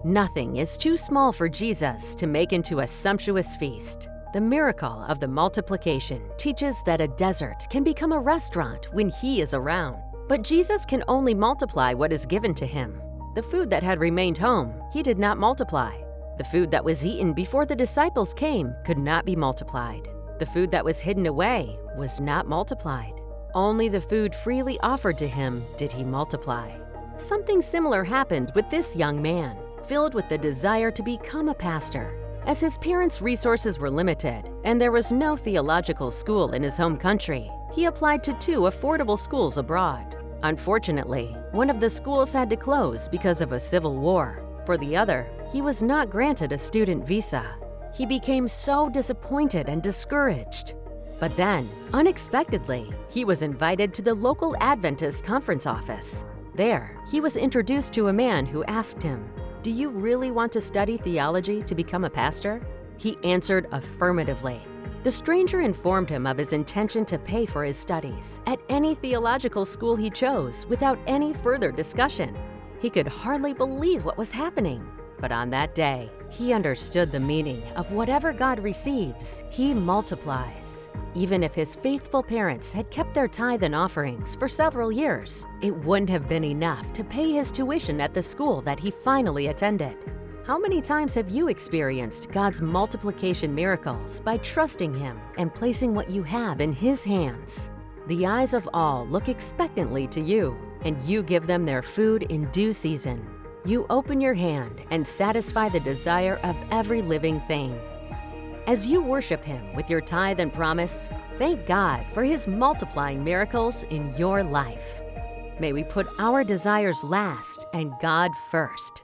Nothing is too small for Jesus to make into a sumptuous feast. The miracle of the multiplication teaches that a desert can become a restaurant when He is around. But Jesus can only multiply what is given to Him. The food that had remained home, He did not multiply. The food that was eaten before the disciples came could not be multiplied. The food that was hidden away was not multiplied. Only the food freely offered to Him did He multiply. Something similar happened with this young man, filled with the desire to become a pastor. As his parents' resources were limited and there was no theological school in his home country, he applied to 2 affordable schools abroad. Unfortunately, one of the schools had to close because of a civil war. For the other, he was not granted a student visa. He became so disappointed and discouraged. But then, unexpectedly, he was invited to the local Adventist conference office. There, he was introduced to a man who asked him, "Do you really want to study theology to become a pastor?" He answered affirmatively. The stranger informed him of his intention to pay for his studies at any theological school he chose without any further discussion. He could hardly believe what was happening. But on that day, he understood the meaning of whatever God receives, He multiplies. Even if his faithful parents had kept their tithe and offerings for several years, it wouldn't have been enough to pay his tuition at the school that he finally attended. How many times have you experienced God's multiplication miracles by trusting Him and placing what you have in His hands? The eyes of all look expectantly to you, and you give them their food in due season. You open your hand and satisfy the desire of every living thing. As you worship Him with your tithe and promise, thank God for His multiplying miracles in your life. May we put our desires last and God first.